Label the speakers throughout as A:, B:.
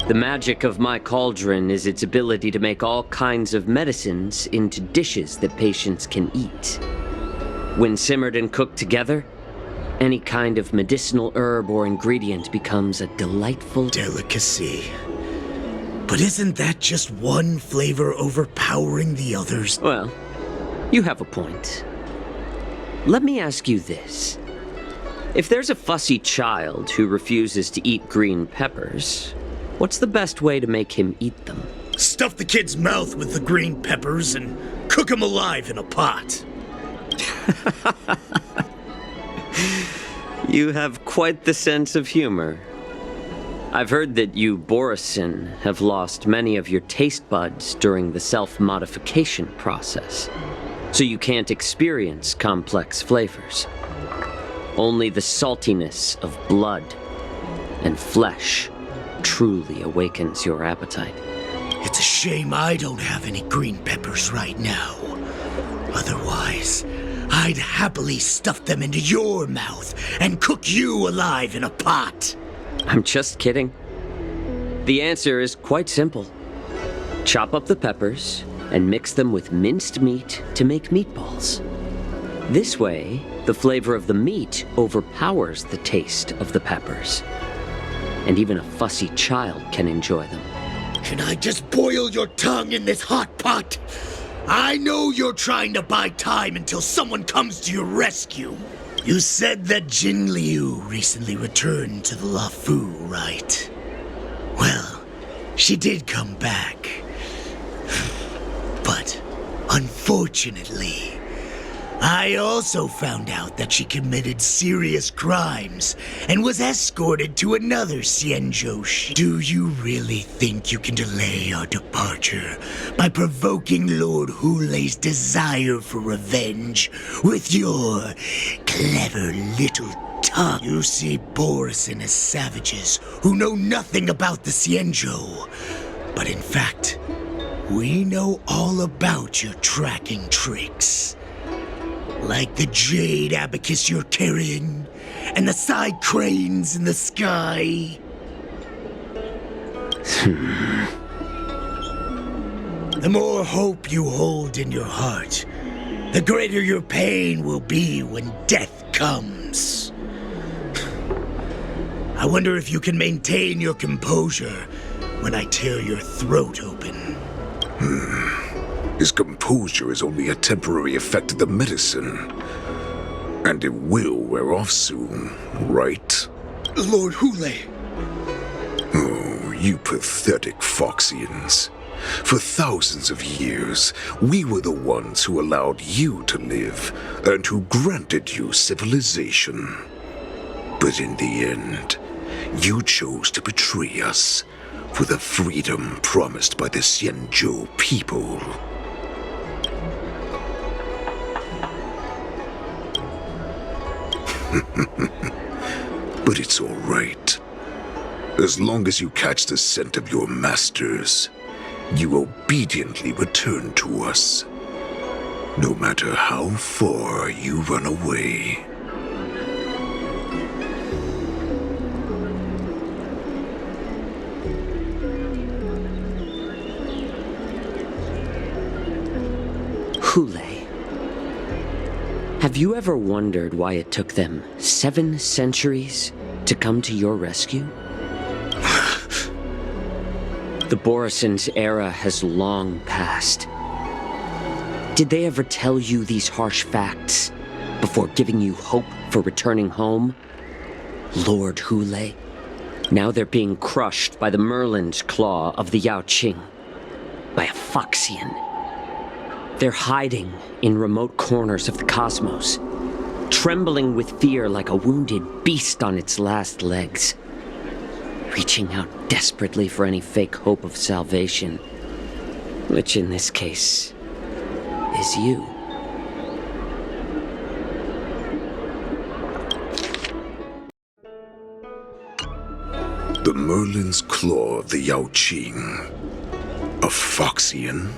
A: The magic of my cauldron is its ability to make all kinds of medicines into dishes that patients can eat. When simmered and cooked together, any kind of medicinal herb or ingredient becomes a delightful
B: delicacy. But isn't that just one flavor overpowering the others?
A: Well, you have a point. Let me ask you this. If there's a fussy child who refuses to eat green peppers, what's the best way to make him eat them?
B: Stuff the kid's mouth with the green peppers and cook him alive in a pot.
A: You have quite the sense of humor. I've heard that you, Borisin, have lost many of your taste buds during the self-modification process, so you can't experience complex flavors. Only the saltiness of blood and flesh truly awakens your appetite.
B: It's a shame I don't have any green peppers right now. Otherwise, I'd happily stuff them into your mouth and cook you alive in a pot.
A: I'm just kidding. The answer is quite simple. Chop up the peppers and mix them with minced meat to make meatballs. This way, the flavor of the meat overpowers the taste of the peppers. And even a fussy child can enjoy them.
B: Can I just boil your tongue in this hot pot? I know you're trying to buy time until someone comes to your rescue. You said that Jin Liu recently returned to the Luofu, right? Well, she did come back. But, unfortunately, I also found out that she committed serious crimes and was escorted to another Xianzhou. Do you really think you can delay our departure by provoking Lord Hulei's desire for revenge with your clever little tongue? You see Borisin as savages who know nothing about the Xianzhou, but in fact, we know all about your tracking tricks. Like the jade abacus you're carrying, and the side cranes in the sky. The more hope you hold in your heart, the greater your pain will be when death comes. I wonder if you can maintain your composure when I tear your throat open.
C: His composure is only a temporary effect of the medicine. And it will wear off soon, right?
B: Lord Hulei!
C: Oh, you pathetic Foxians. For thousands of years, we were the ones who allowed you to live, and who granted you civilization. But in the end, you chose to betray us for the freedom promised by the Xianzhou people. But it's all right. As long as you catch the scent of your masters, you obediently return to us, no matter how far you run away.
A: Hulei. Have you ever wondered why it took them 7 centuries to come to your rescue? The Borisin's era has long passed. Did they ever tell you these harsh facts before giving you hope for returning home? Lord Hulei? Now they're being crushed by the Merlin's claw of the Yaoqing, by a Foxian. They're hiding in remote corners of the cosmos, trembling with fear like a wounded beast on its last legs, reaching out desperately for any fake hope of salvation, which in this case is you.
C: The Merlin's claw of the Yaoqing. A Foxian?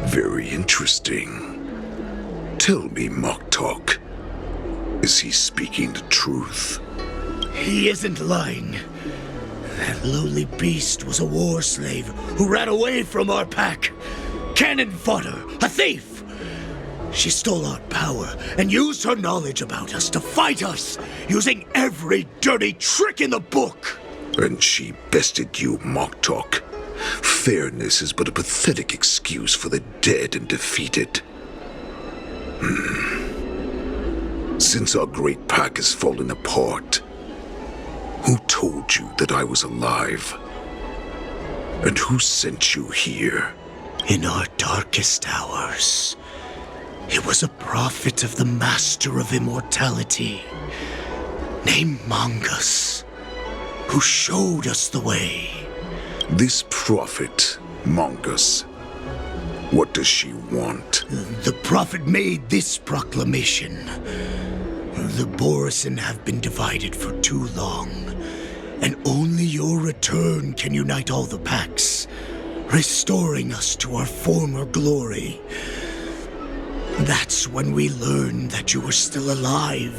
C: Very interesting. Tell me, Mock Talk, is he speaking the truth?
B: He isn't lying. That lowly beast was a war slave who ran away from our pack. Cannon fodder, a thief! She stole our power and used her knowledge about us to fight us, using every dirty trick in the book!
C: And she bested you, Moktok. Fairness is but a pathetic excuse for the dead and defeated. Since our great pack has fallen apart, who told you that I was alive? And who sent you here?
B: In our darkest hours, it was a prophet of the Master of Immortality, named Mongus, who showed us the way.
C: This prophet, Mongus, what does she want?
B: The prophet made this proclamation. The Borisin have been divided for too long, and only your return can unite all the packs, restoring us to our former glory. That's when we learned that you were still alive.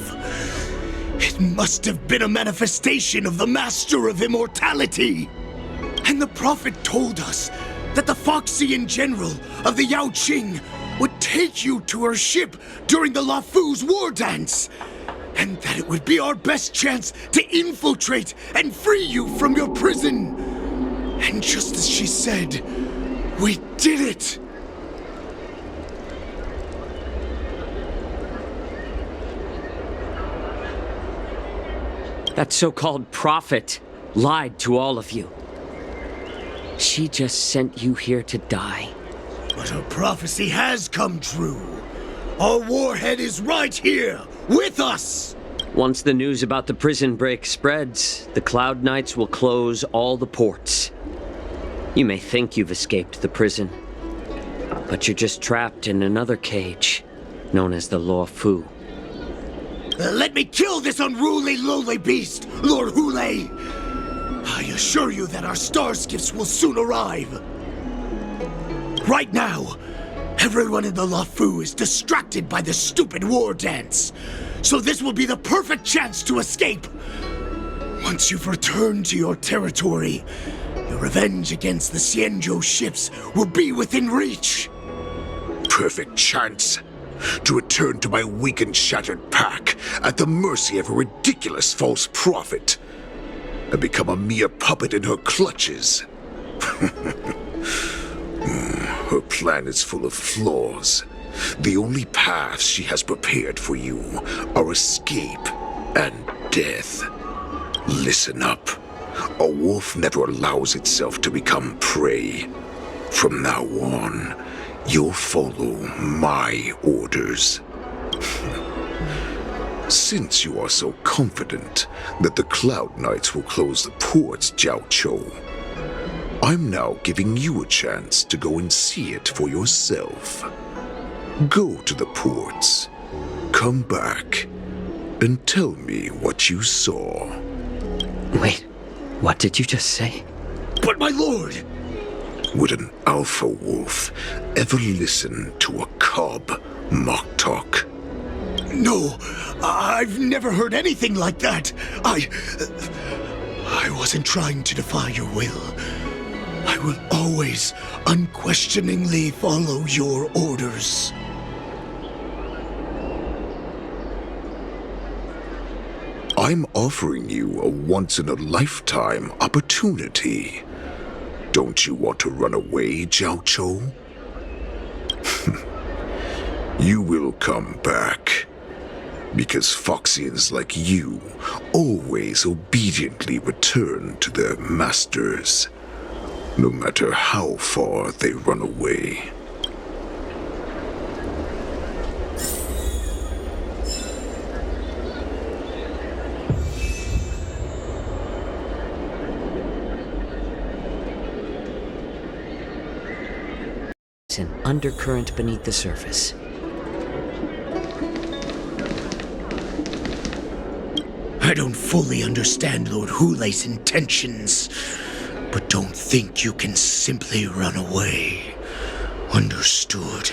B: It must have been a manifestation of the Master of Immortality. And the prophet told us that the Foxian general of the Yao Qing would take you to her ship during the Lafu's war dance, and that it would be our best chance to infiltrate and free you from your prison. And just as she said, we did it!
A: That so-called prophet lied to all of you. She just sent you here to die.
B: But her prophecy has come true. Our warhead is right here, with us!
A: Once the news about the prison break spreads, the Cloud Knights will close all the ports. You may think you've escaped the prison, but you're just trapped in another cage, known as the Lafu.
B: Let me kill this unruly, lowly beast, Lord Hule! I assure you that our star skiffs will soon arrive. Right now, everyone in the Lafu is distracted by the stupid war dance, so this will be the perfect chance to escape. Once you've returned to your territory, your revenge against the Xianzhou ships will be within reach.
C: Perfect chance to return to my weak and shattered pack at the mercy of a ridiculous false prophet and become a mere puppet in her clutches. Her plan is full of flaws. The only paths she has prepared for you are escape and death. Listen up. A wolf never allows itself to become prey. From now on, you'll follow my orders. Since you are so confident that the Cloud Knights will close the ports, Jiao Chou, I'm now giving you a chance to go and see it for yourself. Go to the ports, come back, and tell me what you saw.
A: Wait, what did you just say?
B: But my lord!
C: Would an alpha wolf ever listen to a cub, Moktok?
B: No, I've never heard anything like that. I wasn't trying to defy your will. I will always unquestioningly follow your orders.
C: I'm offering you a once-in-a-lifetime opportunity. Don't you want to run away, Jiao Chou? You will come back. Because Foxians like you always obediently return to their masters, no matter how far they run away.
A: It's an undercurrent beneath the surface.
B: I don't fully understand Lord Hule's intentions, but don't think you can simply run away. Understood?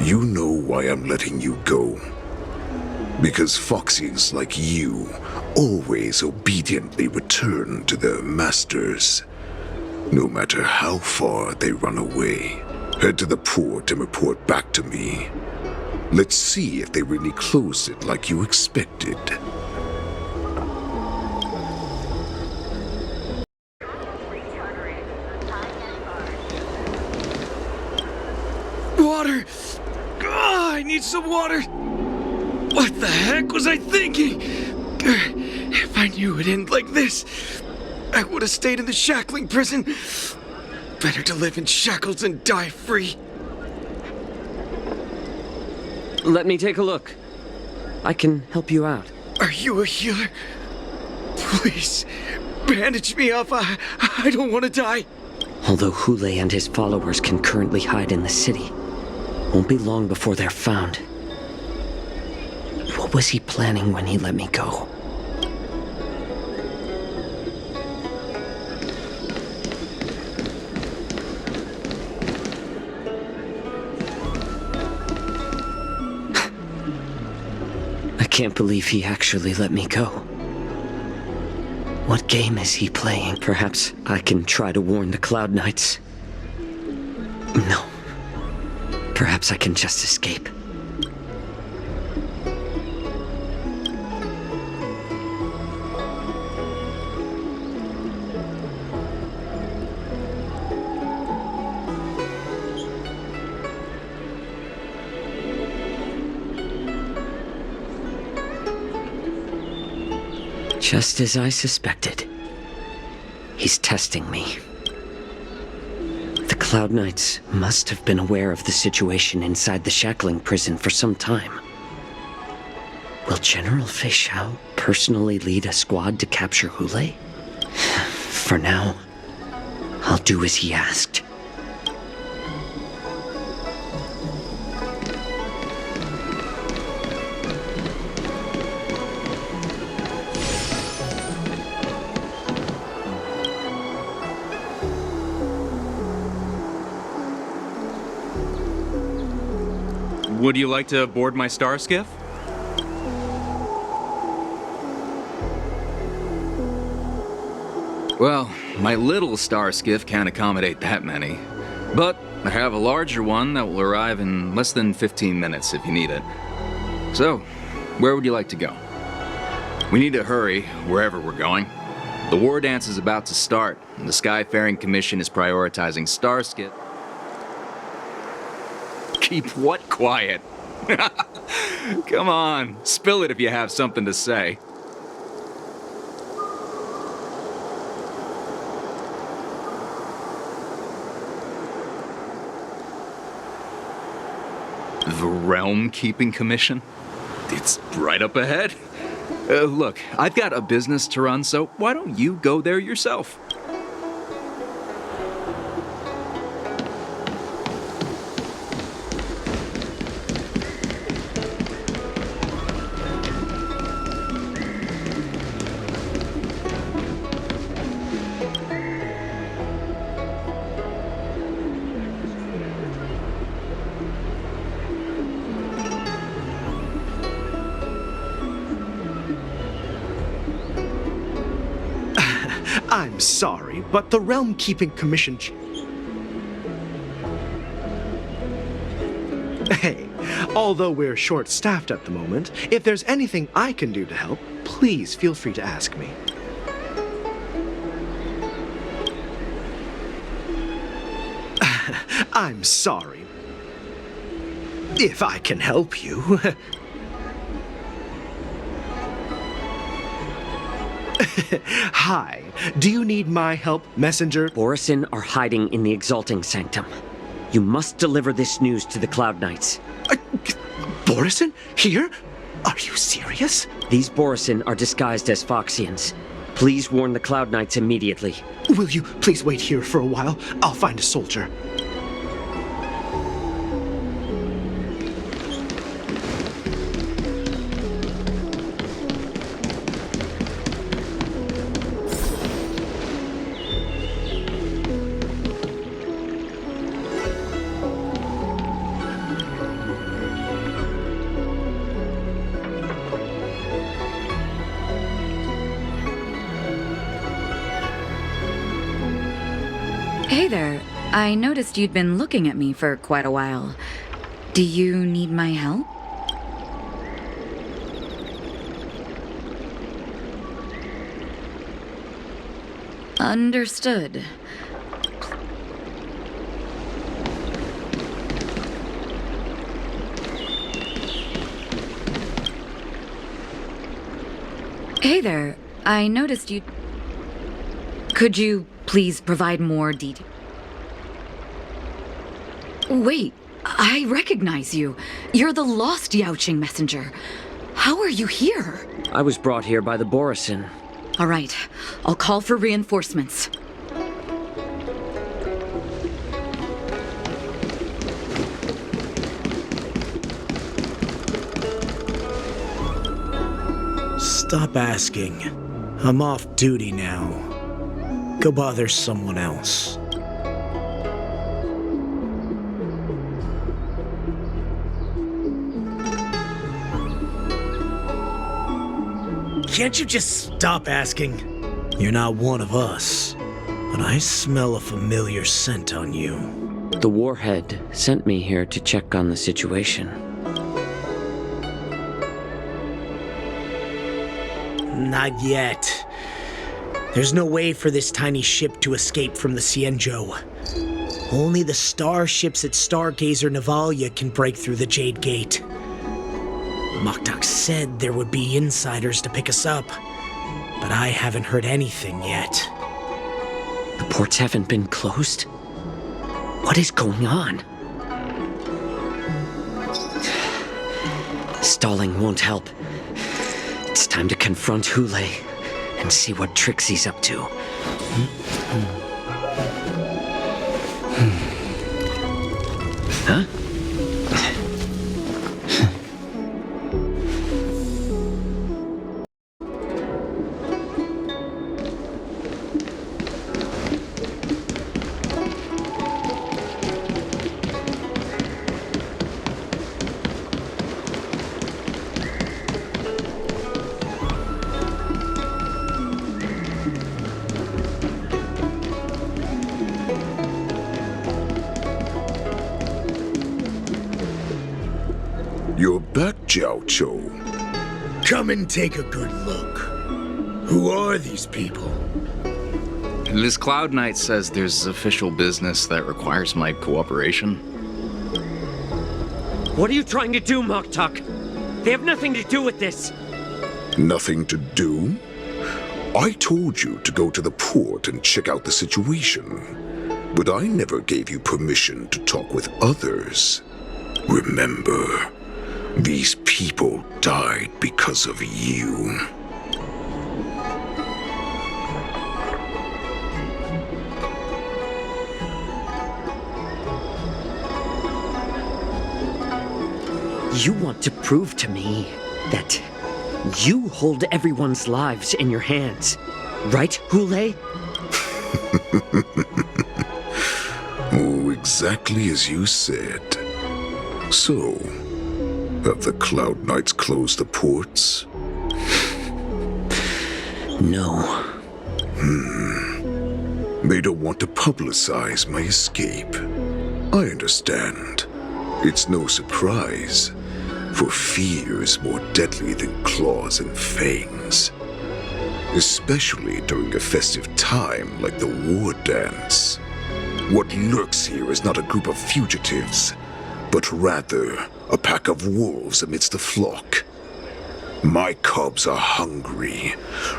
C: You know why I'm letting you go. Because Foxians like you always obediently return to their masters, no matter how far they run away. Head to the port and report back to me. Let's see if they really closed it like you expected.
D: Water! I need some water! What the heck was I thinking? If I knew it'd end like this, I would have stayed in the shackling prison. Better to live in shackles than die free.
A: Let me take a look. I can help you out.
D: Are you a healer? Please, bandage me up. I don't want to die.
A: Although Hule and his followers can currently hide in the city, won't be long before they're found. What was he planning when he let me go? I can't believe he actually let me go. What game is he playing? Perhaps I can try to warn the Cloud Knights. No. Perhaps I can just escape. Just as I suspected. He's testing me. The Cloud Knights must have been aware of the situation inside the shackling prison for some time. Will General Fei Shao personally lead a squad to capture Hule? For now, I'll do as he asked.
E: Would you like to board my star skiff? Well, my little star skiff can't accommodate that many. But I have a larger one that will arrive in less than 15 minutes if you need it. So, where would you like to go? We need to hurry wherever we're going. The war dance is about to start, and the Skyfaring Commission is prioritizing star skiff. Keep what quiet? Come on, spill it if you have something to say. The Realm Keeping Commission? It's right up ahead. Look, I've got a business to run, so why don't you go there yourself?
F: I'm sorry, but the Realm Keeping Commission... Hey, although we're short-staffed at the moment, if there's anything I can do to help, please feel free to ask me. I'm sorry. If I can help you... Hi, do you need my help, messenger?
A: Borisin are hiding in the Exalting Sanctum. You must deliver this news to the Cloud Knights.
F: Borisin? Here? Are you serious?
A: These Borisin are disguised as Foxians. Please warn the Cloud Knights immediately.
F: Will you please wait here for a while? I'll find a soldier.
G: Hey there. I noticed you'd been looking at me for quite a while. Do you need my help? Understood. Hey there. I noticed you... Could you please provide more detail? Wait, I recognize you. You're the lost Yaoqing messenger. How are you here?
A: I was brought here by the Borisin.
G: All right, I'll call for reinforcements.
B: Stop asking. I'm off duty now. Go bother someone else. Can't you just stop asking? You're not one of us, but I smell a familiar scent on you.
A: The Warhead sent me here to check on the situation.
B: Not yet. There's no way for this tiny ship to escape from the Xianzhou. Only the starships at Stargazer Navalia can break through the Jade Gate. Moktok said there would be insiders to pick us up, but I haven't heard anything yet.
A: The ports haven't been closed? What is going on? Stalling won't help. It's time to confront Hule and see what tricks he's up to. Huh?
C: You're back, Jiao Cho.
B: Come and take a good look. Who are these people?
E: This Cloud Knight says there's official business that requires my cooperation.
A: What are you trying to do, Moktok? They have nothing to do with this.
C: Nothing to do? I told you to go to the port and check out the situation. But I never gave you permission to talk with others. Remember, these people died because of you.
A: You want to prove to me that you hold everyone's lives in your hands, right, Hule?
C: Oh, exactly as you said. So, have the Cloud Knights closed the ports?
A: No.
C: They don't want to publicize my escape. I understand. It's no surprise, for fear is more deadly than claws and fangs. Especially during a festive time like the war dance. What lurks here is not a group of fugitives, but rather a pack of wolves amidst the flock. My cubs are hungry,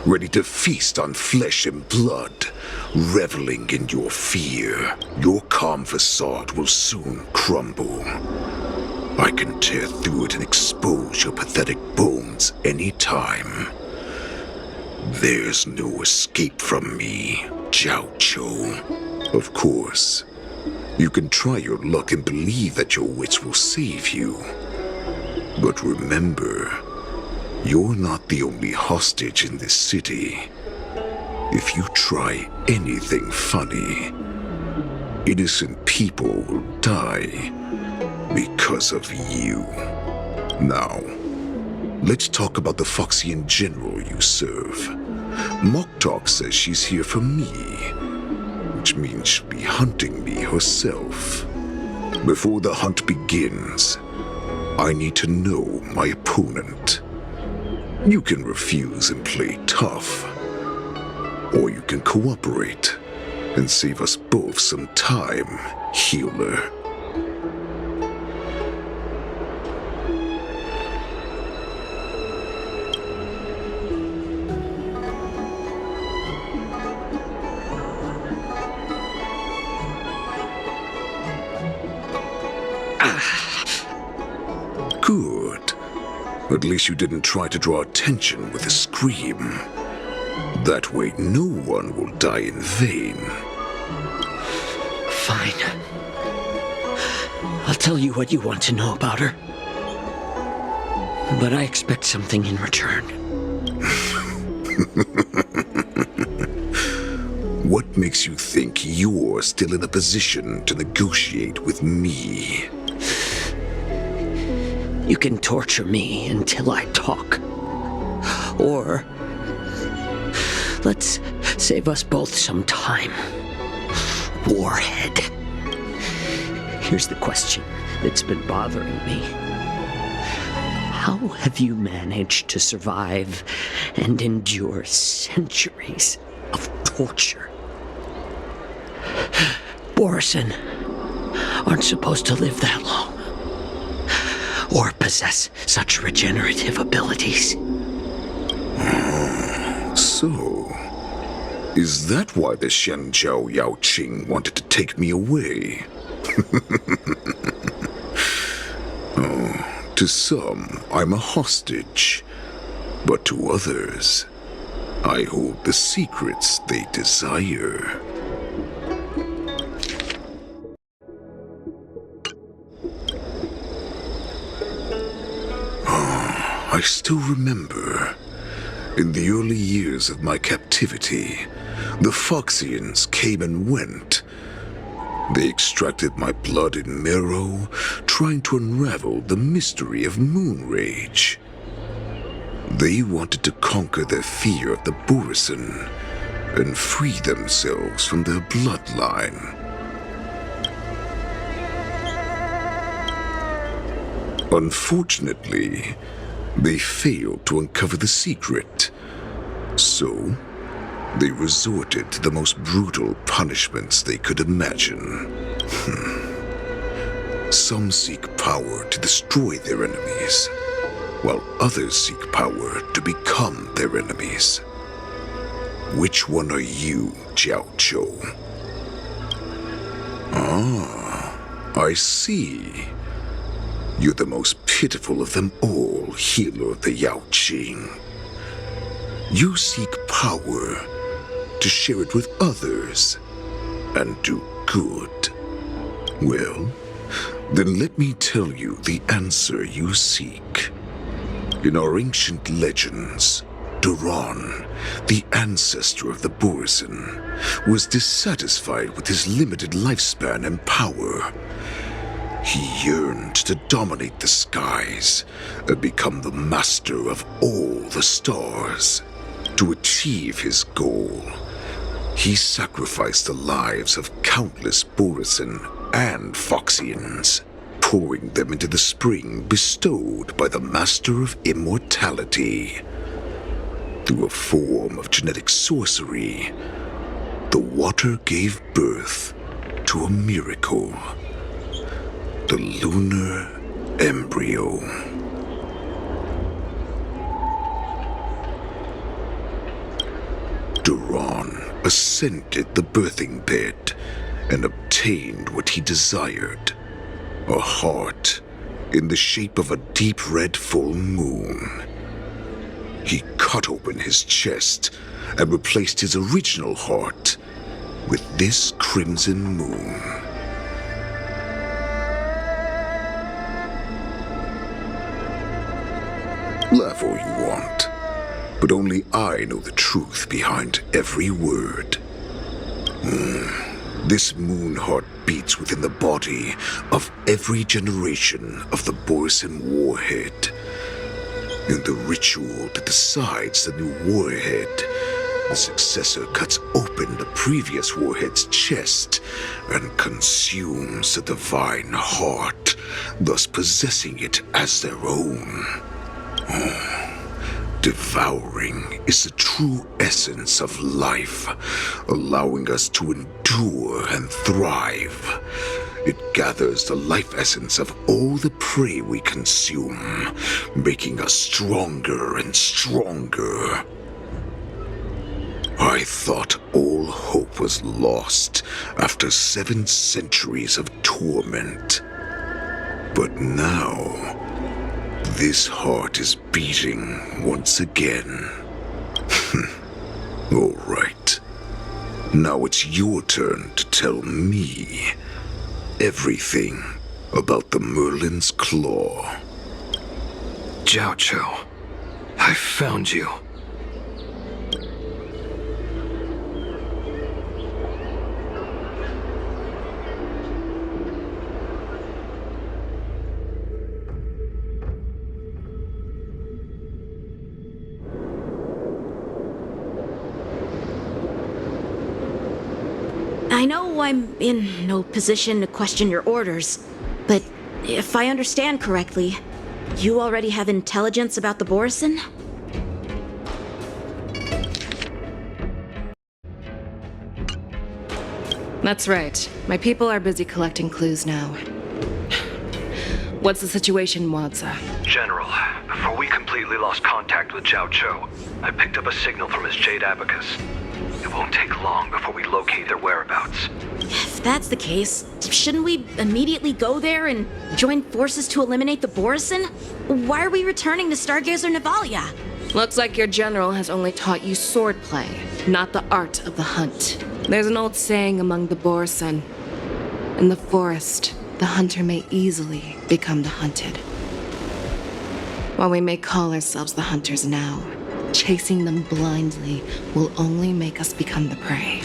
C: ready to feast on flesh and blood, reveling in your fear. Your calm facade will soon crumble. I can tear through it and expose your pathetic bones any time. There's no escape from me, Jiao Cho. Of course, you can try your luck and believe that your wits will save you. But remember, you're not the only hostage in this city. If you try anything funny, innocent people will die because of you. Now, let's talk about the Foxian general you serve. Moktok says she's here for me. which means she'll be hunting me herself. Before the hunt begins, I need to know my opponent. You can refuse and play tough, or you can cooperate and save us both some time, healer. Good. At least you didn't try to draw attention with a scream. That way no one will die in vain.
A: Fine. I'll tell you what you want to know about her. But I expect something in return.
C: What makes you think you're still in a position to negotiate with me?
A: You can torture me until I talk. Or let's save us both some time. Warhead. Here's the question that's been bothering me. How have you managed to survive and endure centuries of torture? Borison aren't supposed to live that long, or possess such regenerative abilities.
C: So, is that why the Shenjiao Yaoqing wanted to take me away? To some, I'm a hostage, but to others, I hold the secrets they desire. I still remember, in the early years of my captivity, the Foxians came and went. They extracted my blood and marrow, trying to unravel the mystery of moon rage. They wanted to conquer their fear of the Borison and free themselves from their bloodline. Unfortunately, they failed to uncover the secret, so they resorted to the most brutal punishments they could imagine. Some seek power to destroy their enemies, while others seek power to become their enemies. Which one are you, Jiao Chou? Ah, I see. You're the most pitiful of them all, healer of the Yaoqing. You seek power to share it with others and do good. Well, then let me tell you the answer you seek. In our ancient legends, Duran, the ancestor of the Borison, was dissatisfied with his limited lifespan and power. He yearned to dominate the skies and become the master of all the stars. To achieve his goal, he sacrificed the lives of countless Borison and Foxians, pouring them into the spring bestowed by the Master of Immortality. Through a form of genetic sorcery, the water gave birth to a miracle. The lunar embryo. Duran ascended the birthing bed and obtained what he desired, a heart in the shape of a deep red full moon. He cut open his chest and replaced his original heart with this crimson moon. Laugh all you want, but only I know the truth behind every word. This moon heart beats within the body of every generation of the Borison warhead. In the ritual that decides the new warhead, The successor cuts open the previous warhead's chest and consumes the divine heart, thus possessing it as their own. Devouring is the true essence of life, allowing us to endure and thrive. It gathers the life essence of all the prey we consume, making us stronger and stronger. I thought all hope was lost after 7 centuries of torment. But now, this heart is beating once again. All right. Now it's your turn to tell me everything about the Merlin's Claw.
D: Jiao Cho, I found you.
H: I know I'm in no position to question your orders, but if I understand correctly, you already have intelligence about the Borison?
I: That's right. My people are busy collecting clues now. What's the situation, Wadza?
J: General, before we completely lost contact with Jiao Cho, I picked up a signal from his Jade Abacus. It won't take long before we locate their whereabouts.
H: If that's the case, shouldn't we immediately go there and join forces to eliminate the Borison? Why are we returning to Stargazer Navalia?
I: Looks like your general has only taught you swordplay, not the art of the hunt. There's an old saying among the Borison. In the forest, the hunter may easily become the hunted. While we may call ourselves the hunters now, chasing them blindly will only make us become the prey.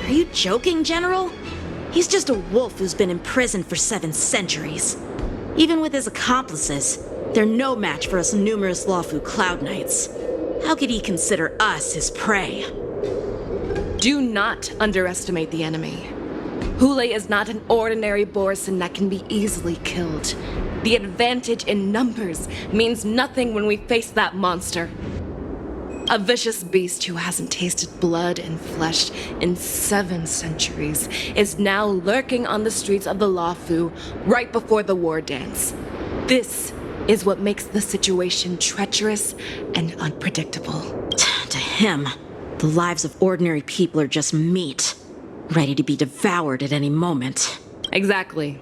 H: Are you joking, General? He's just a wolf who's been imprisoned for 7 centuries. Even with his accomplices, they're no match for us numerous Lawfu Cloud Knights. How could he consider us his prey?
I: Do not underestimate the enemy. Hule is not an ordinary Borison that can be easily killed. The advantage in numbers means nothing when we face that monster. A vicious beast who hasn't tasted blood and flesh in 7 centuries is now lurking on the streets of the Lawfu right before the war dance. This is what makes the situation treacherous and unpredictable.
H: To him, the lives of ordinary people are just meat, ready to be devoured at any moment.
I: Exactly.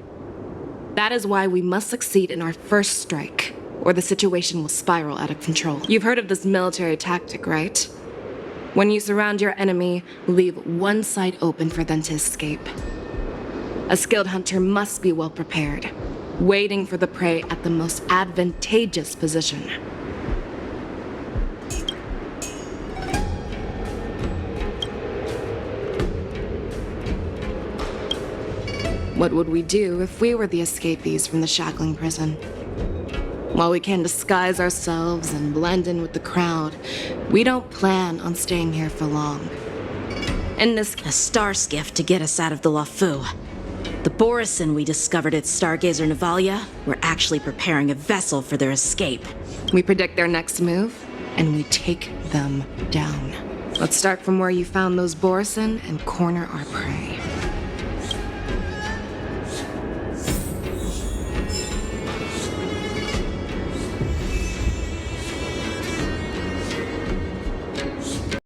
I: That is why we must succeed in our first strike, or the situation will spiral out of control. You've heard of this military tactic, right? When you surround your enemy, leave one side open for them to escape. A skilled hunter must be well prepared, waiting for the prey at the most advantageous position. What would we do if we were the escapees from the shackling prison? While we can disguise ourselves and blend in with the crowd, we don't plan on staying here for long. In this
H: A star skiff to get us out of the Lawfu. The Borison we discovered at Stargazer Navalia were actually preparing a vessel for their escape.
I: we predict their next move, and we take them down. Let's start from where you found those Borison and corner our prey.